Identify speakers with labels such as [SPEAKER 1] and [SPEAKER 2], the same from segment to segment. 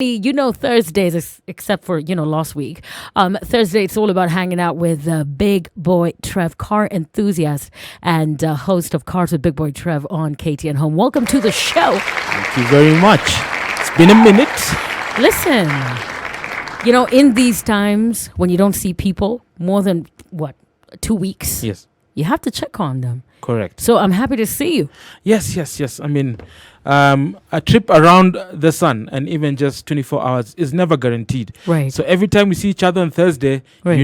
[SPEAKER 1] Thursdays, except for, last week, Thursday, it's all about hanging out with Big Boy Trev, car enthusiast and host of Cars with Big Boy Trev on KTN Home. Welcome to the show.
[SPEAKER 2] Thank you very much. It's been a minute.
[SPEAKER 1] Listen, in these times when you don't see people more than, 2 weeks?
[SPEAKER 2] Yes.
[SPEAKER 1] You have to check on them.
[SPEAKER 2] Correct.
[SPEAKER 1] So I'm happy to see you.
[SPEAKER 2] Yes. I mean, a trip around the sun and even just 24 hours is never guaranteed.
[SPEAKER 1] Right.
[SPEAKER 2] So every time we see each other on Thursday,
[SPEAKER 1] Right.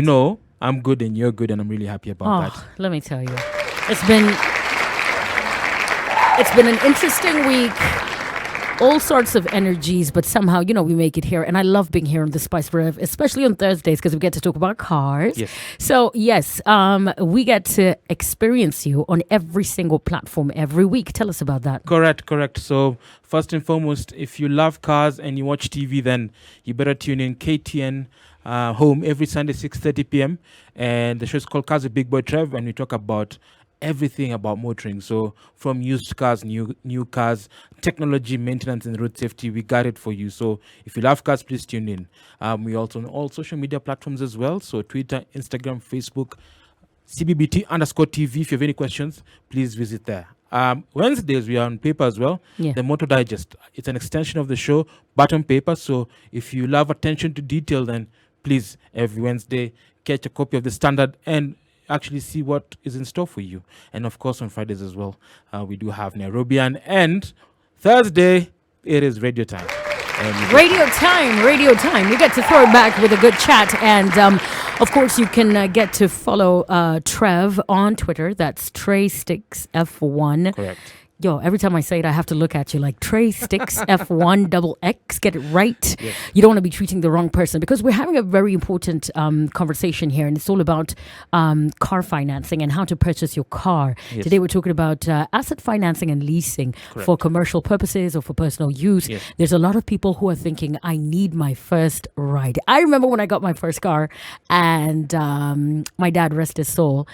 [SPEAKER 2] I'm good and you're good and I'm really happy about that.
[SPEAKER 1] Let me tell you. It's been an interesting week. All sorts of energies, but somehow, we make it here. And I love being here on the Spice Rev, especially on Thursdays because we get to talk about cars.
[SPEAKER 2] Yes.
[SPEAKER 1] So, yes, we get to experience you on every single platform every week. Tell us about that.
[SPEAKER 2] Correct. So first and foremost, if you love cars and you watch TV, then you better tune in KTN Home every Sunday, 6:30 p.m. And the show is called Cars with Big Boy Trev, and we talk about everything about motoring. So from used cars, new cars, technology, maintenance, and road safety, we got it for you. So if you love cars, please tune in. We also on all social media platforms as well. So Twitter, Instagram, Facebook, CBBT_TV. If you have any questions, please visit there. Wednesdays, we are on paper as well.
[SPEAKER 1] Yeah.
[SPEAKER 2] The Motor Digest. It's an extension of the show, but on paper. So if you love attention to detail, then please, every Wednesday, catch a copy of the Standard and actually see what is in store for you. And of course on Fridays as well, we do have Nairobian, and Thursday it is radio time. Radio
[SPEAKER 1] time. You get to throw it back with a good chat. And of course you can get to follow Trev on Twitter. That's Trey Sticks F1.
[SPEAKER 2] Correct.
[SPEAKER 1] Yo, every time I say it, I have to look at you like Trey Sticks F1 double X. Get it right.
[SPEAKER 2] Yes.
[SPEAKER 1] You don't want to be treating the wrong person, because we're having a very important conversation here, and it's all about car financing and how to purchase your car.
[SPEAKER 2] Yes.
[SPEAKER 1] Today we're talking about asset financing and leasing.
[SPEAKER 2] Correct.
[SPEAKER 1] For commercial purposes or for personal use.
[SPEAKER 2] Yes.
[SPEAKER 1] There's a lot of people who are thinking, I need my first ride. I remember when I got my first car, and my dad, rest his soul,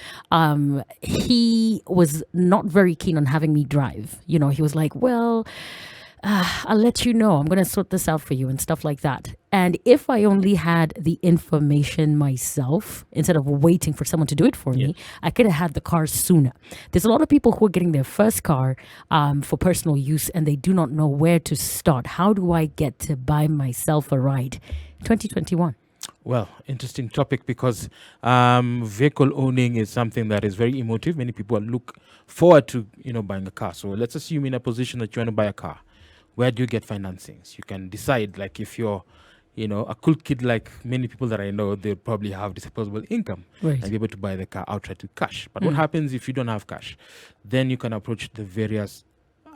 [SPEAKER 1] he was not very keen on having me drive. He was like, well, I'll let you know. I'm going to sort this out for you and stuff like that. And if I only had the information myself, instead of waiting for someone to do it for me, I could have had the car sooner. There's a lot of people who are getting their first car for personal use, and they do not know where to start. How do I get to buy myself a ride? 2021.
[SPEAKER 2] Well, interesting topic, because vehicle owning is something that is very emotive. Many people look forward to, buying a car. So let's assume in a position that you want to buy a car. Where do you get financings? You can decide, like if you're, a cool kid like many people that I know, they'll probably have disposable income and be able to buy the car outright with cash. But what happens if you don't have cash? Then you can approach the various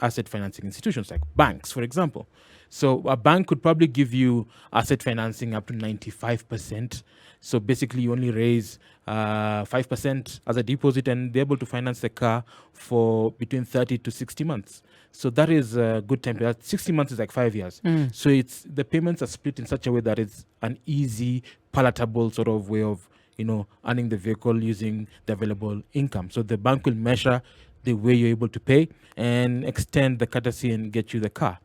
[SPEAKER 2] asset financing institutions like banks, for example. So a bank could probably give you asset financing up to 95%. So basically you only raise 5% as a deposit, and they're able to finance the car for between 30 to 60 months. So that is a good time. 60 months is like 5 years. So the payments are split in such a way that it's an easy, palatable sort of way of, earning the vehicle using the available income. So the bank will measure the way you're able to pay and extend the courtesy and get you the car.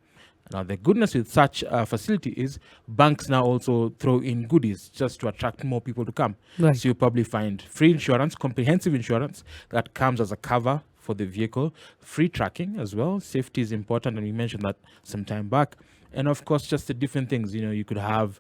[SPEAKER 2] Now, the goodness with such a facility is banks now also throw in goodies just to attract more people to come.
[SPEAKER 1] Right.
[SPEAKER 2] So you probably find free insurance, comprehensive insurance that comes as a cover for the vehicle, free tracking as well. Safety is important, and we mentioned that some time back. And of course, just the different things, you could have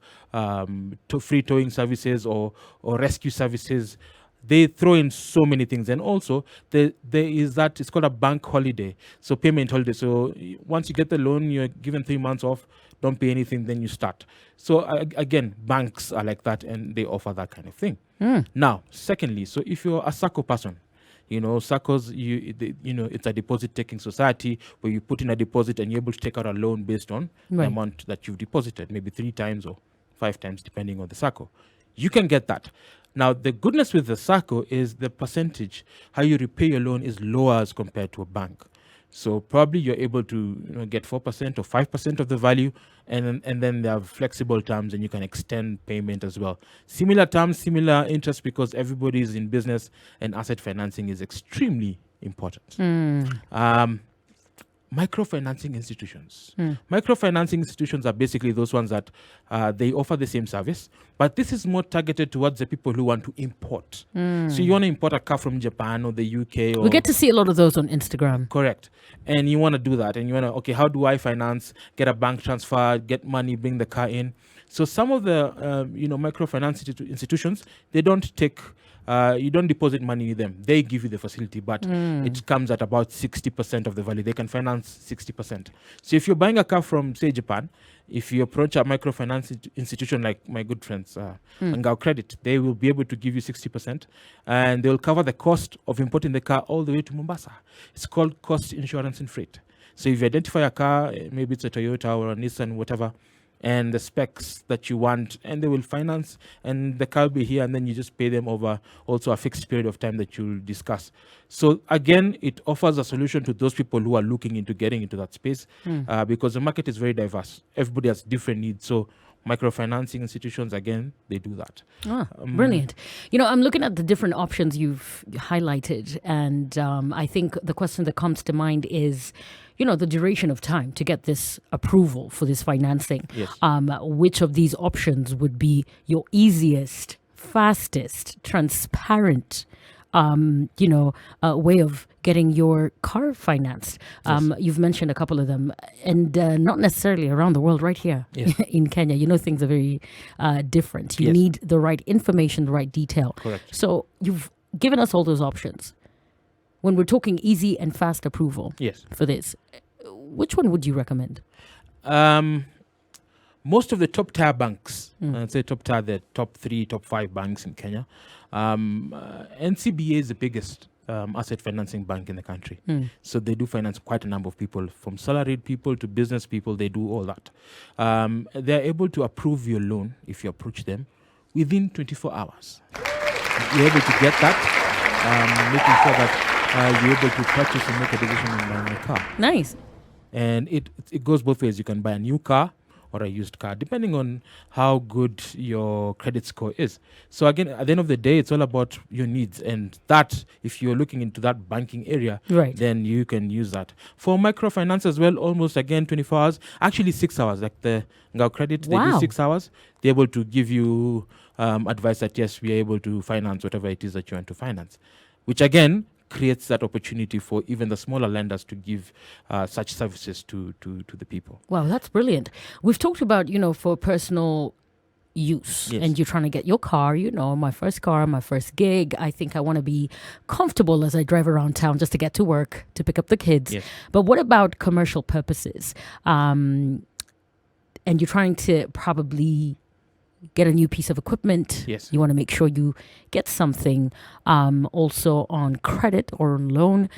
[SPEAKER 2] free towing services or rescue services. They throw in so many things. And also there is that, it's called a bank holiday, so payment holiday. So once you get the loan, you're given 3 months off, don't pay anything, then you start. So again, banks are like that, and they offer that kind of thing. Now, secondly, so if you're a Sacco person, Saccos, it's a deposit taking society where you put in a deposit and you're able to take out a loan based on the amount that you've deposited, maybe 3 times or 5 times, depending on the Sacco. You can get that. Now, the goodness with the Sacco is the percentage, how you repay your loan is lower as compared to a bank. So probably you're able to get 4% or 5% of the value, and then they have flexible terms, and you can extend payment as well. Similar terms, similar interest, because everybody is in business, and asset financing is extremely important. microfinancing institutions. Microfinancing institutions are basically those ones that they offer the same service, but this is more targeted towards the people who want to import. So you want to import a car from Japan or the UK, or
[SPEAKER 1] We get to see a lot of those on Instagram.
[SPEAKER 2] correct, and you want to do that, and you want to, okay, how do I finance, get a bank transfer, get money, bring the car in? So some of the microfinance institutions, they don't take you don't deposit money with them. They give you the facility, but it comes at about 60% of the value. They can finance 60%. So if you're buying a car from, say, Japan, if you approach a microfinance institution like my good friends, Ngao Credit, they will be able to give you 60%, and they'll cover the cost of importing the car all the way to Mombasa. It's called cost insurance and freight. So if you identify a car, maybe it's a Toyota or a Nissan, whatever, and the specs that you want, and they will finance, and the car will be here, and then you just pay them over also a fixed period of time that you'll discuss. So again, it offers a solution to those people who are looking into getting into that space, because the market is very diverse. Everybody has different needs. So microfinancing institutions, again, they do that.
[SPEAKER 1] Brilliant. I'm looking at the different options you've highlighted, and I think the question that comes to mind is, the duration of time to get this approval for this financing.
[SPEAKER 2] Yes.
[SPEAKER 1] Which of these options would be your easiest, fastest, transparent, way of getting your car financed? You've mentioned a couple of them, and not necessarily around the world, right here in Kenya. Things are very different. You need the right information, the right detail.
[SPEAKER 2] Correct.
[SPEAKER 1] So you've given us all those options. When we're talking easy and fast approval for this, which one would you recommend?
[SPEAKER 2] Most of the top tier banks, I'd say top tier, the top 3, top 5 banks in Kenya. NCBA is the biggest asset financing bank in the country. So they do finance quite a number of people, from salaried people to business people. They do all that. They're able to approve your loan if you approach them within 24 hours. You're able to get that, making sure that you're able to purchase and make a decision on buying a car.
[SPEAKER 1] Nice.
[SPEAKER 2] And it goes both ways. You can buy a new car or a used car, depending on how good your credit score is. So again, at the end of the day, it's all about your needs. And that, if you're looking into that banking area, then you can use that. For microfinance as well, almost again 24 hours, actually 6 hours, like the Ngao Credit, they do 6 hours. They're able to give you advice that, yes, we are able to finance whatever it is that you want to finance, which again creates that opportunity for even the smaller lenders to give such services to the people.
[SPEAKER 1] Wow, that's brilliant. We've talked about, for personal use, and you're trying to get your car, my first car, my first gig. I think I want to be comfortable as I drive around town just to get to work, to pick up the kids. But what about commercial purposes? And you're trying to probably get a new piece of equipment. You want to make sure you get something also on credit or on loan.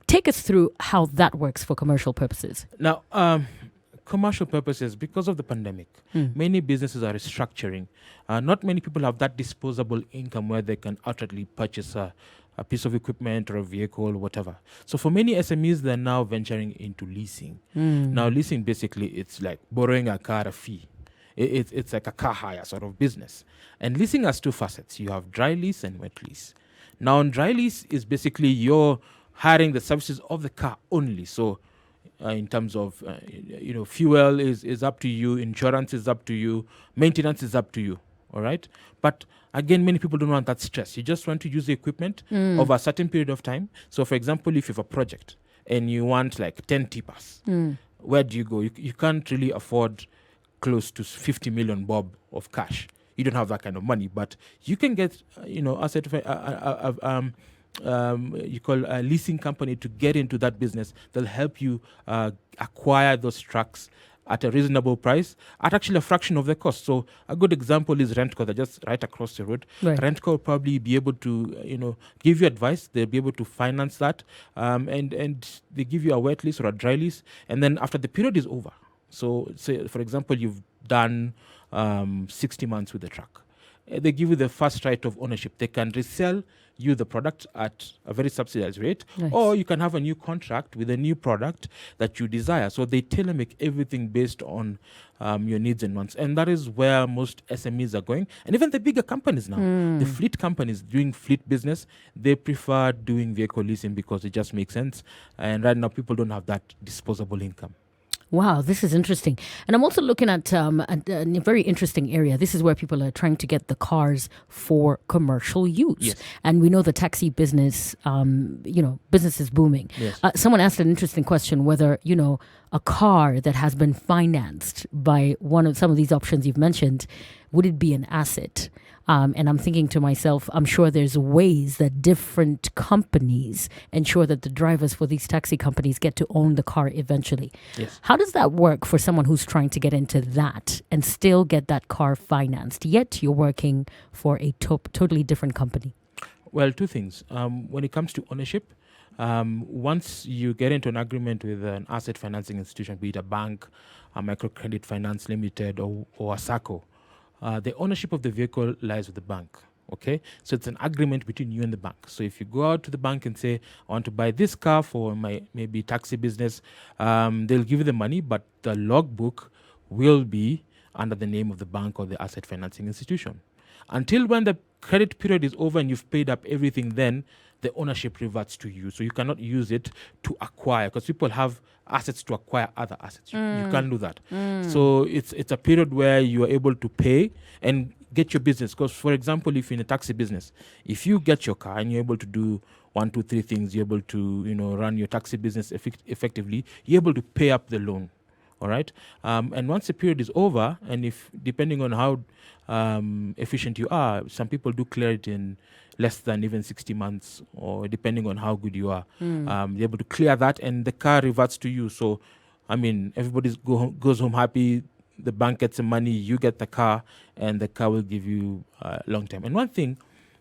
[SPEAKER 1] Take us through how that works for commercial purposes.
[SPEAKER 2] Now, commercial purposes, because of the pandemic, many businesses are restructuring. Not many people have that disposable income where they can outrightly purchase a piece of equipment or a vehicle or whatever. So for many SMEs, they're now venturing into leasing. Now, leasing, basically, it's like borrowing a car at a fee. It's like a car hire sort of business. And leasing has 2 facets. You have dry lease and wet lease. Now, on dry lease is basically you're hiring the services of the car only. So in terms of, fuel is up to you, insurance is up to you, maintenance is up to you, all right? But again, many people don't want that stress. You just want to use the equipment over a certain period of time. So for example, if you have a project and you want like 10 tippers, where do you go? You can't really afford close to 50 million bob of cash. You don't have that kind of money, but you can get, you call a leasing company to get into that business. They'll help you acquire those trucks at a reasonable price at actually a fraction of the cost. So a good example is Rentco. They're just right across the road. Rentco will probably be able to, give you advice. They'll be able to finance that, and they give you a wet lease or a dry lease. And then after the period is over, so say, for example, you've done 60 months with the truck. They give you the first right of ownership. They can resell you the product at a very subsidized rate,
[SPEAKER 1] Nice.
[SPEAKER 2] or you can have a new contract with a new product that you desire. So they tailor make everything based on your needs and wants. And that is where most SMEs are going. And even the bigger companies now, the fleet companies doing fleet business, they prefer doing vehicle leasing because it just makes sense. And right now, people don't have that disposable income.
[SPEAKER 1] Wow, this is interesting. And I'm also looking at a very interesting area. This is where people are trying to get the cars for commercial use.
[SPEAKER 2] Yes.
[SPEAKER 1] And we know the taxi business, business is booming.
[SPEAKER 2] Yes.
[SPEAKER 1] Someone asked an interesting question whether, a car that has been financed by some of these options you've mentioned, would it be an asset? And I'm thinking to myself, I'm sure there's ways that different companies ensure that the drivers for these taxi companies get to own the car eventually.
[SPEAKER 2] Yes.
[SPEAKER 1] How does that work for someone who's trying to get into that and still get that car financed, yet you're working for a totally different company?
[SPEAKER 2] Well, two things. When it comes to ownership, once you get into an agreement with an asset financing institution, be it a bank, a microcredit finance limited, or a Sacco, the ownership of the vehicle lies with the bank. Okay, so it's an agreement between you and the bank. So if you go out to the bank and say, I want to buy this car for my maybe taxi business, they'll give you the money, but the logbook will be under the name of the bank or the asset financing institution. Until when the credit period is over and you've paid up everything, then the ownership reverts to you. So you cannot use it to acquire, because people have assets to acquire other assets. You can't do that. So it's a period where you are able to pay and get your business. Because, for example, if you're in a taxi business, if you get your car and you're able to do 1, 2, 3 things, you're able to run your taxi business effectively, you're able to pay up the loan. All right. And once the period is over, and if depending on how efficient you are, some people do clear it in less than even 60 months, or depending on how good you are, you're able to clear that, and the car reverts to you. So, I mean, everybody goes home happy. The bank gets the money, you get the car, and the car will give you long term. And one thing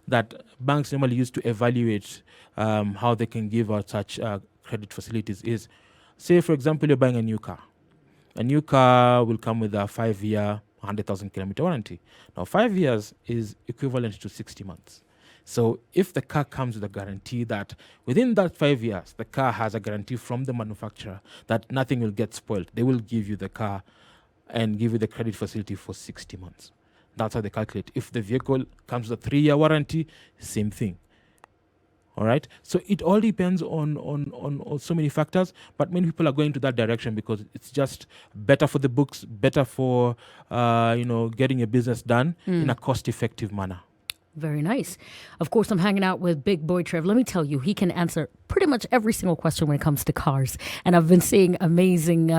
[SPEAKER 2] that banks normally use to evaluate how they can give out such credit facilities is, say, for example, you're buying a new car. A new car will come with a 5-year, 100,000 kilometer warranty. Now, 5 years is equivalent to 60 months. So if the car comes with a guarantee that within that 5 years, the car has a guarantee from the manufacturer that nothing will get spoiled, they will give you the car and give you the credit facility for 60 months. That's how they calculate. If the vehicle comes with a 3-year warranty, same thing. All right. So it all depends on so many factors, but many people are going to that direction because it's just better for the books, better for getting your business done in a cost-effective manner.
[SPEAKER 1] Very nice. Of course, I'm hanging out with Big Boy Trev. Let me tell you, he can answer pretty much every single question when it comes to cars. And I've been seeing amazing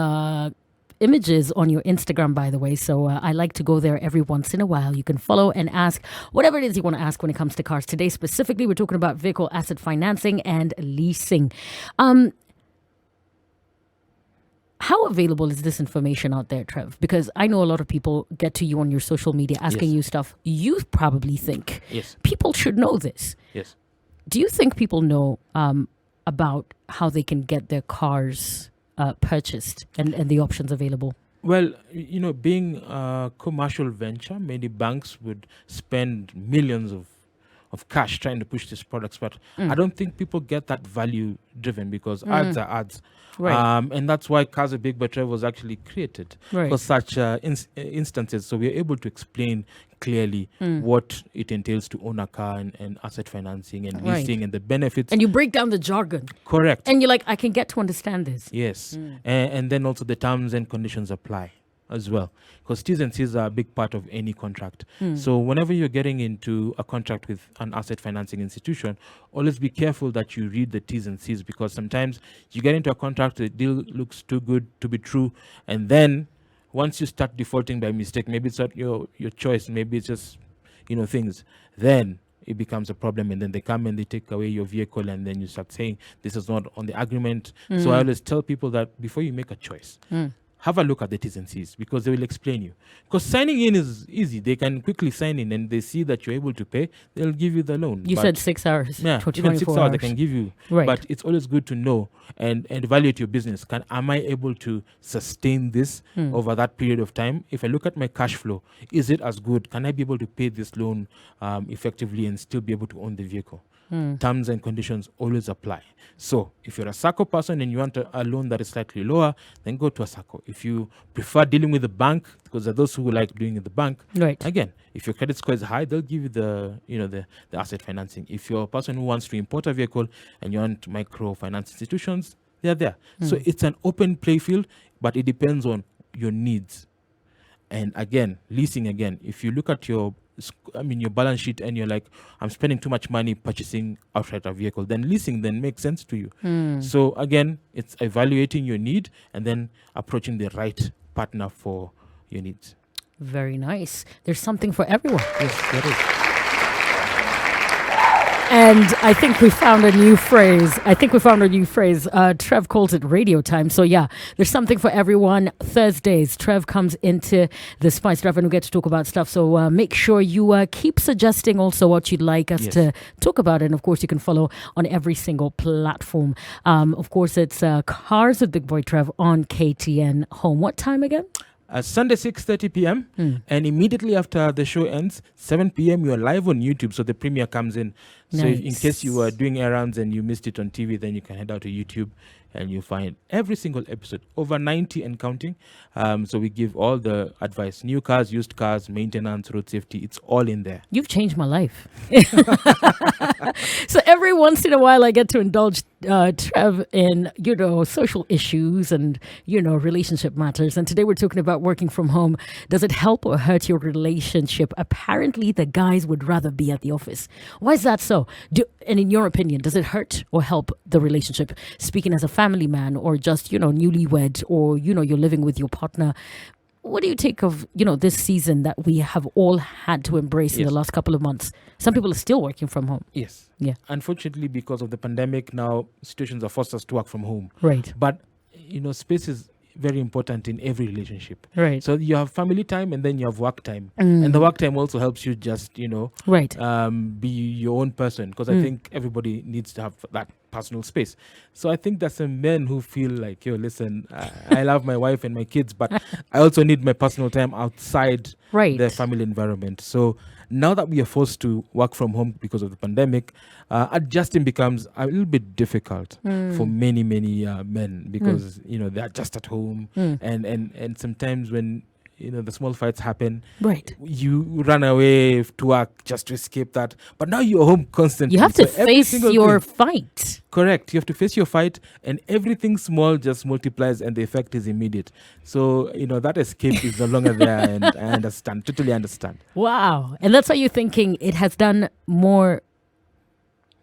[SPEAKER 1] images on your Instagram, by the way. So I like to go there every once in a while. You can follow and ask whatever it is you want to ask when it comes to cars. Today, specifically, we're talking about vehicle asset financing and leasing. How available is this information out there, Trev? Because I know a lot of people get to you on your social media asking you stuff. You probably think people should know this.
[SPEAKER 2] Yes.
[SPEAKER 1] Do you think people know about how they can get their cars purchased and the options available?
[SPEAKER 2] Well, being a commercial venture, many banks would spend millions of cash trying to push these products, but I don't think people get that value driven because ads are ads.
[SPEAKER 1] Right.
[SPEAKER 2] And that's why Cars with Big Boy Trev was actually created for such instances. So we're able to explain clearly what it entails to own a car and asset financing and leasing and the benefits.
[SPEAKER 1] And you break down the jargon.
[SPEAKER 2] Correct.
[SPEAKER 1] And you're like, I can get to understand this.
[SPEAKER 2] Yes. And then also the terms and conditions apply as well, because T's and C's are a big part of any contract. So whenever you're getting into a contract with an asset financing institution, always be careful that you read the T's and C's, because sometimes you get into a contract, the deal looks too good to be true, and then once you start defaulting by mistake, maybe it's not your choice, maybe it's just things, then it becomes a problem, and then they come and they take away your vehicle, and then you start saying this is not on the agreement. So I always tell people that before you make a choice, have a look at the T's and C's, because they will explain you. Because signing in is easy. They can quickly sign in and they see that you're able to pay, they'll give you the loan.
[SPEAKER 1] You said 6 hours.
[SPEAKER 2] Yeah, even 6 hours they can give you.
[SPEAKER 1] Right.
[SPEAKER 2] But it's always good to know and evaluate your business. Am I able to sustain this over that period of time? If I look at my cash flow, is it as good? Can I be able to pay this loan effectively and still be able to own the vehicle? terms and conditions always apply. So if you're a Sacco person and you want a loan that is slightly lower, then go to a Sacco. If you prefer dealing with the bank, because there are those who like doing it the bank,
[SPEAKER 1] Right.
[SPEAKER 2] again, if your credit score is high, they'll give you the asset financing. If you're a person who wants to import a vehicle and you want microfinance institutions, they're there. So it's an open play field, but it depends on your needs. And again, leasing, if you look at your balance sheet and you're like, I'm spending too much money purchasing outright a vehicle, then leasing then makes sense to you. So again, it's evaluating your need and then approaching the right partner for your needs.
[SPEAKER 1] Very nice. There's something for everyone.
[SPEAKER 2] Yes, there is.
[SPEAKER 1] And I think we found a new phrase. Trev calls it radio time. So yeah, there's something for everyone. Thursdays, Trev comes into the Spice Drive and we get to talk about stuff. So make sure you keep suggesting also what you'd like us to talk about. And of course, you can follow on every single platform. Of course, it's Cars with Big Boy Trev on KTN Home. What time again?
[SPEAKER 2] Sunday 6:30 p.m. And immediately after the show ends, 7 p.m. you're live on YouTube, so the premiere comes in. So
[SPEAKER 1] Nice.
[SPEAKER 2] in case you were doing errands and you missed it on TV, then you can head out to YouTube and you find every single episode, over 90 and counting. So we give all the advice: new cars, used cars, maintenance, road safety. It's all in there.
[SPEAKER 1] You've changed my life. So every once in a while, I get to indulge Trev in, social issues and, relationship matters. And today we're talking about working from home. Does it help or hurt your relationship? Apparently, the guys would rather be at the office. Why is that so? And in your opinion, does it hurt or help the relationship? Speaking as a family man or just, newlywed or, you're living with your partner. What do you take of, this season that we have all had to embrace in the last couple of months? Some people are still working from home.
[SPEAKER 2] Yes.
[SPEAKER 1] Yeah.
[SPEAKER 2] Unfortunately, because of the pandemic, now situations are forced us to work from home.
[SPEAKER 1] Right.
[SPEAKER 2] But, space is very important in every relationship.
[SPEAKER 1] Right.
[SPEAKER 2] So you have family time and then you have work time. And the work time also helps you just,
[SPEAKER 1] Right.
[SPEAKER 2] Be your own person. Because I think everybody needs to have that personal space. So I think there's some men who feel like, listen, I love my wife and my kids, but I also need my personal time outside the family environment. So now that we are forced to work from home because of the pandemic, adjusting becomes a little bit difficult for many men because they're just at home and sometimes when the small fights happen,
[SPEAKER 1] right,
[SPEAKER 2] you run away to work just to escape that, but now you're home constantly.
[SPEAKER 1] You have to face your fight.
[SPEAKER 2] Correct. You have to face your fight, and everything small just multiplies and the effect is immediate. So that escape is no longer there, and I totally understand.
[SPEAKER 1] Wow. And that's why you're thinking it has done more.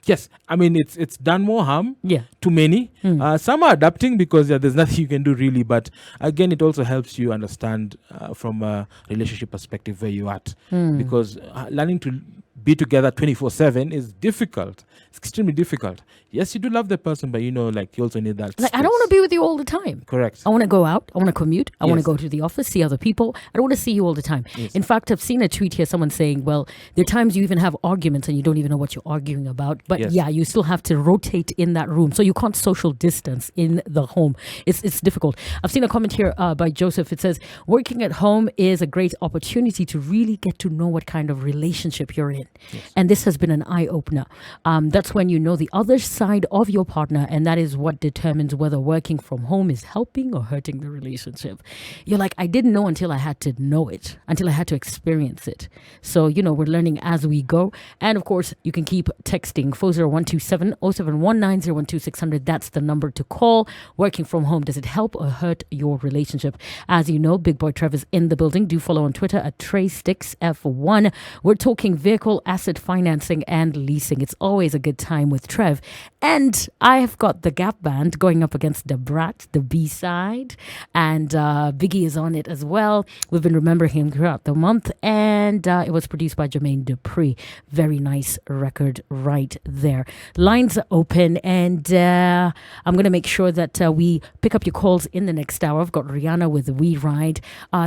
[SPEAKER 2] Yes, it's done more harm to many. Some are adapting because there's nothing you can do really. But again, it also helps you understand from a relationship perspective where you're at. Because learning to be together 24/7 is difficult. It's extremely difficult. Yes, you do love the person, but you also need that space.
[SPEAKER 1] I don't want to be with you all the time.
[SPEAKER 2] Correct.
[SPEAKER 1] I want to go out. I want to commute. I want to go to the office, see other people. I don't want to see you all the time.
[SPEAKER 2] Yes.
[SPEAKER 1] In fact, I've seen a tweet here, someone saying, well, there are times you even have arguments and you don't even know what you're arguing about. But you still have to rotate in that room. So you can't social distance in the home. It's difficult. I've seen a comment here by Joseph. It says, working at home is a great opportunity to really get to know what kind of relationship you're in. Yes. And this has been an eye-opener. That's when you know the other side of your partner, and that is what determines whether working from home is helping or hurting the relationship. You're like, I didn't know until I had to know it, until I had to experience it. So, we're learning as we go. And of course, you can keep texting 40127 0719 012 That's the number to call. Working from home, does it help or hurt your relationship? As you know, Big Boy Trev is in the building. Do follow on Twitter at TreySticksF1. We're talking vehicle asset financing and leasing. It's always a good time with Trev. And I've got the Gap Band going up against the Brat, the B-side. And Biggie is on it as well. We've been remembering him throughout the month. And it was produced by Jermaine Dupree. Very nice record right there. Lines are open. And I'm going to make sure that we pick up your calls in the next hour. I've got Rihanna with We Ride.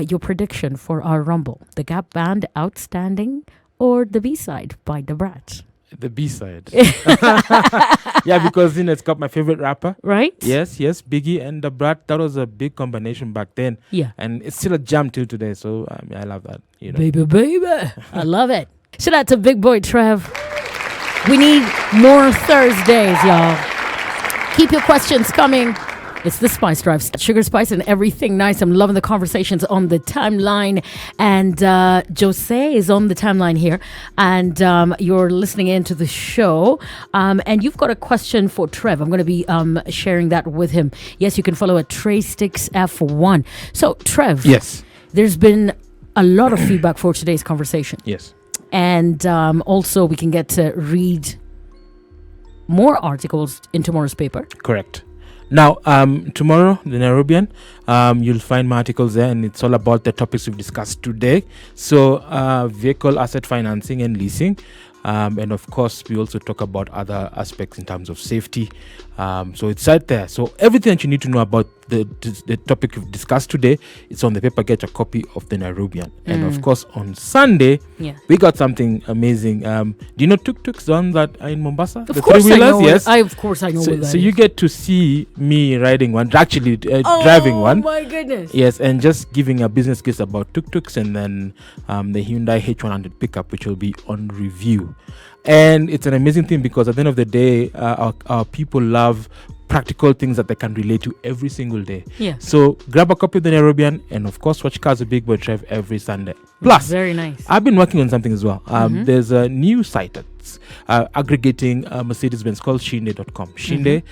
[SPEAKER 1] Your prediction for our Rumble. The Gap Band, Outstanding, or the B-side by the Brat?
[SPEAKER 2] The B-side. Yeah, because it's got my favorite rapper.
[SPEAKER 1] Right?
[SPEAKER 2] Yes, Biggie and the Brat. That was a big combination back then.
[SPEAKER 1] Yeah.
[SPEAKER 2] And it's still a jam till today. So I love that.
[SPEAKER 1] Baby. I love it. Shout out to Big Boy Trev. We need more Thursdays, y'all. Keep your questions coming. It's the Spice Drive, sugar, spice, and everything nice. I'm loving the conversations on the timeline. And Jose is on the timeline here. And you're listening into the show. And you've got a question for Trev. I'm going to be sharing that with him. Yes, you can follow at TreySticksF1. So, Trev.
[SPEAKER 2] Yes.
[SPEAKER 1] There's been a lot of feedback for today's conversation.
[SPEAKER 2] Yes.
[SPEAKER 1] And also, we can get to read more articles in tomorrow's paper.
[SPEAKER 2] Correct. Now, tomorrow, the Nairobian, you'll find my articles there, and it's all about the topics we've discussed today. So, vehicle asset financing and leasing. And of course, we also talk about other aspects in terms of safety. So it's right there. So everything that you need to know about the topic we've discussed today, it's on the paper. Get a copy of the Nairobian. And of course, on Sunday, we got something amazing. Do you know tuk-tuks, the ones that are in Mombasa?
[SPEAKER 1] Of course I know.
[SPEAKER 2] Yes.
[SPEAKER 1] Of course I know.
[SPEAKER 2] So you get to see me riding one, actually driving one.
[SPEAKER 1] Oh my goodness.
[SPEAKER 2] Yes, and just giving a business case about tuk-tuks, and then the Hyundai H100 pickup, which will be on review. And it's an amazing thing because at the end of the day, our people love practical things that they can relate to every single day.
[SPEAKER 1] Yeah.
[SPEAKER 2] So grab a copy of the Nairobian, and of course watch Cars with Big Boy Trev every Sunday. Plus,
[SPEAKER 1] very nice.
[SPEAKER 2] I've been working on something as well. There's a new site that's aggregating Mercedes-Benz called Shinde.com. Shinde,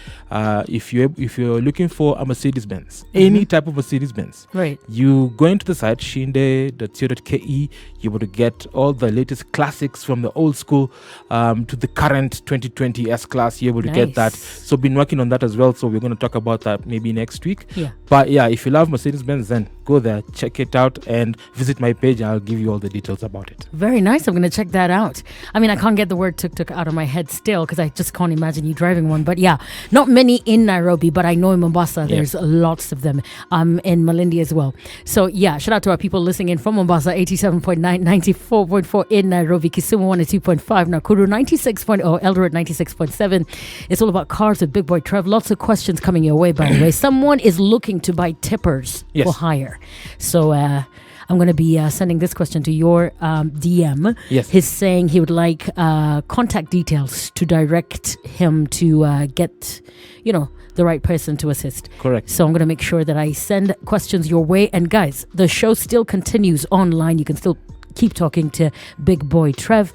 [SPEAKER 2] if you're looking for a Mercedes-Benz, any type of Mercedes-Benz,
[SPEAKER 1] right,
[SPEAKER 2] you go into the site shinde.co.ke. You're able to get all the latest classics from the old school to the current 2020 S-Class. You're able to get that. So been working on that as well. So we're going to talk about that maybe next week.
[SPEAKER 1] Yeah.
[SPEAKER 2] But yeah, if you love Mercedes-Benz, then go there, check it out, and visit my page. I'll give you all the details about it.
[SPEAKER 1] Very nice. I'm going to check that out. I mean, I can't get the word tuk-tuk out of my head still because I just can't imagine you driving one. But yeah, not many in Nairobi, but I know in Mombasa there's lots of them. In Malindi as well. So yeah, shout out to our people listening in from Mombasa, 87.9, 94.4 in Nairobi, Kisumu 102.5, Nakuru 96.0, Eldoret 96.7. It's all about cars with Big Boy Trev. Lots of questions coming your way, by the way. Someone is looking to buy tippers for hire. So I'm going to be sending this question to your DM.
[SPEAKER 2] Yes.
[SPEAKER 1] He's saying he would like contact details to direct him to get, the right person to assist.
[SPEAKER 2] Correct.
[SPEAKER 1] So I'm going to make sure that I send questions your way. And guys, the show still continues online. You can still keep talking to Big Boy Trev.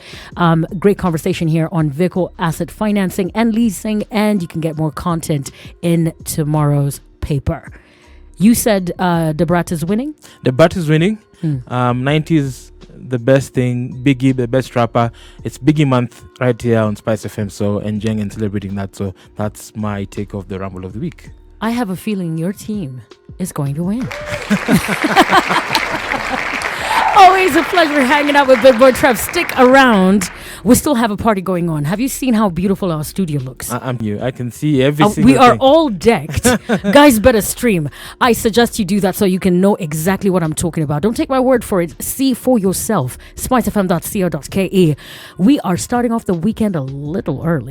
[SPEAKER 1] Great conversation here on vehicle asset financing and leasing. And you can get more content in tomorrow's paper. You said the Brat is winning?
[SPEAKER 2] The Brat is winning. 90s, the best thing. Biggie, the best rapper. It's Biggie month right here on Spice FM. So enjoying and celebrating that. So that's my take of the Rumble of the Week.
[SPEAKER 1] I have a feeling your team is going to win. Always a pleasure hanging out with Big Boy Trev. Stick around. We still have a party going on. Have you seen how beautiful our studio looks?
[SPEAKER 2] I'm here. I can see every single
[SPEAKER 1] We are
[SPEAKER 2] thing.
[SPEAKER 1] all decked. Guys, better stream. I suggest you do that so you can know exactly what I'm talking about. Don't take my word for it. See for yourself. spicefm.co.ke. We are starting off the weekend a little early.